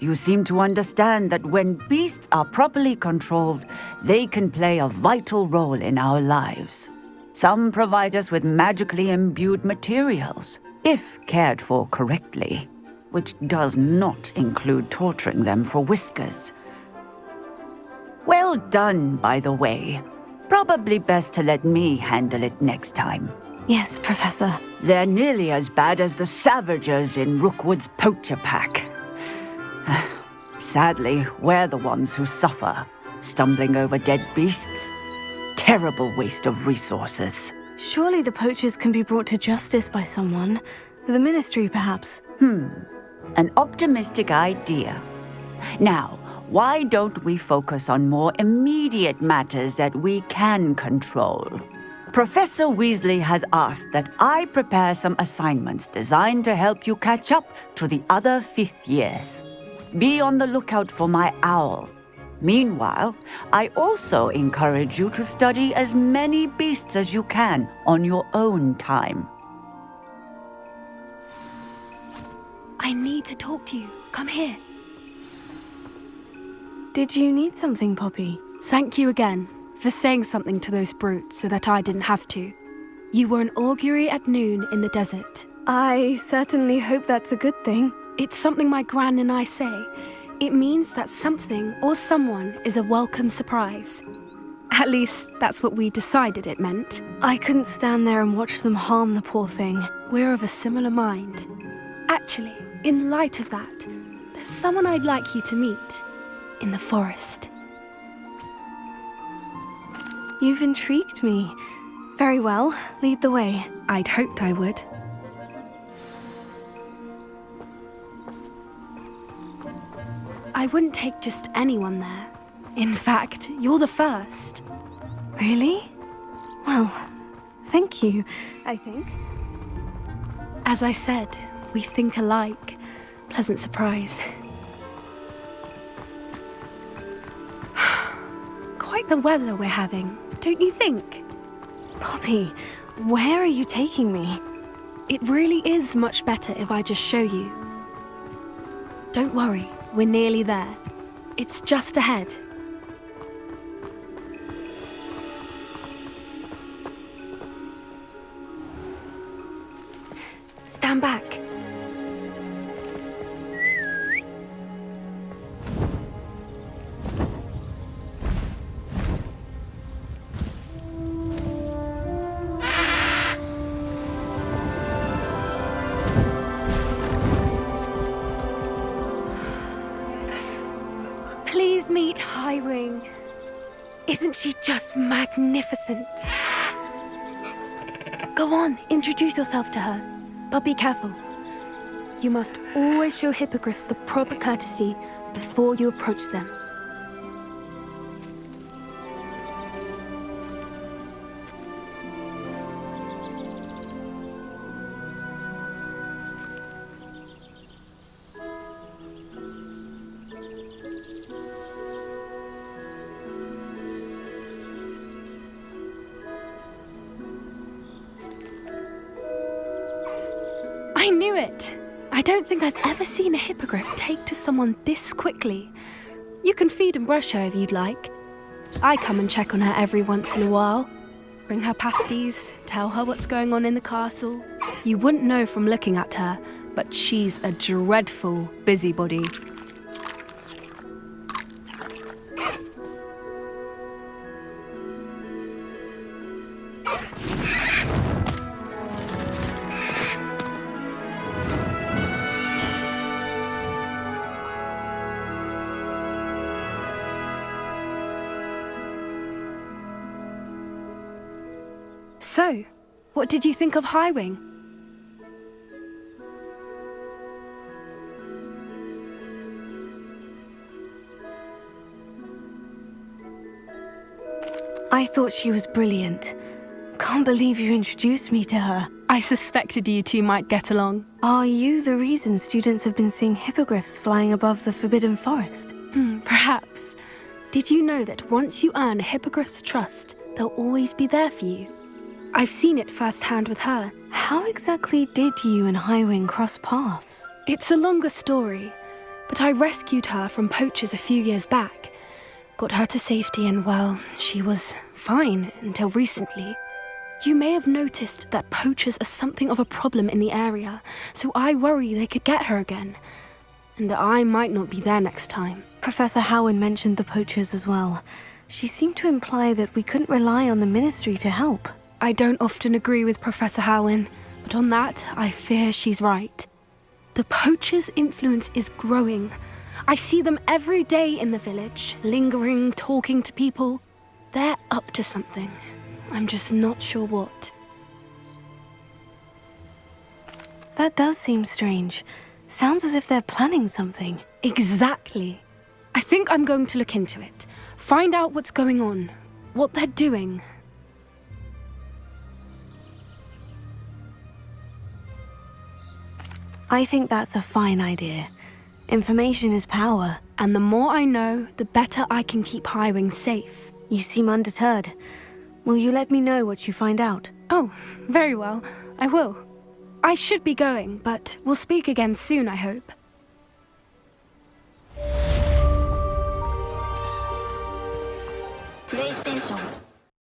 you seem to understand that when beasts are properly controlled, they can play a vital role in our lives. Some provide us with magically imbued materials, if cared for correctly, which does not include torturing them for whiskers. Well done, by the way. Probably best to let me handle it next time. Yes, Professor. They're nearly as bad as the Savagers in Rookwood's poacher pack. Sadly, we're the ones who suffer, stumbling over dead beasts. Terrible waste of resources. Surely the poachers can be brought to justice by someone. The Ministry, perhaps. An optimistic idea. Now, why don't we focus on more immediate matters that we can control? Professor Weasley has asked that I prepare some assignments designed to help you catch up to the other fifth years. Be on the lookout for my owl. Meanwhile, I also encourage you to study as many beasts as you can on your own time. I need to talk to you. Come here. Did you need something, Poppy? Thank you again for saying something to those brutes so that I didn't have to. You were an augury at noon in the desert. I certainly hope that's a good thing. It's something my gran and I say. It means that something or someone is a welcome surprise. At least, that's what we decided it meant. I couldn't stand there and watch them harm the poor thing. We're of a similar mind. Actually, in light of that, there's someone I'd like you to meet in the forest. You've intrigued me. Very well, lead the way. I'd hoped I would. I wouldn't take just anyone there. In fact, you're the first. Really? Well, thank you, I think. As I said, we think alike. Pleasant surprise. Quite the weather we're having, don't you think? Poppy, where are you taking me? It really is much better if I just show you. Don't worry, we're nearly there. It's just ahead. Stand back. Please meet Highwing. Isn't she just magnificent? Go on, introduce yourself to her. But be careful. You must always show hippogriffs the proper courtesy before you approach them. I knew it! I don't think I've ever seen a hippogriff take to someone this quickly. You can feed and brush her if you'd like. I come and check on her every once in a while. Bring her pasties, tell her what's going on in the castle. You wouldn't know from looking at her, but she's a dreadful busybody. So, what did you think of Highwing? I thought she was brilliant. Can't believe you introduced me to her. I suspected you two might get along. Are you the reason students have been seeing hippogriffs flying above the Forbidden Forest? Perhaps. Did you know that once you earn a hippogriff's trust, they'll always be there for you? I've seen it firsthand with her. How exactly did you and Highwing cross paths? It's a longer story. but I rescued her from poachers a few years back. Got her to safety and, well, she was fine until recently. You may have noticed that poachers are something of a problem in the area, so I worry they could get her again. And I might not be there next time. Professor Howen mentioned the poachers as well. She seemed to imply that we couldn't rely on the Ministry to help. I don't often agree with Professor Howen, but on that, I fear she's right. The poachers' influence is growing. I see them every day in the village, lingering, talking to people. They're up to something. I'm just not sure what. That does seem strange. Sounds as if they're planning something. Exactly. I think I'm going to look into it. Find out what's going on, what they're doing. I think that's a fine idea. Information is power. And the more I know, the better I can keep Highwing safe. You seem undeterred. Will you let me know what you find out? Oh, very well. I will. I should be going, but we'll speak again soon, I hope. PlayStation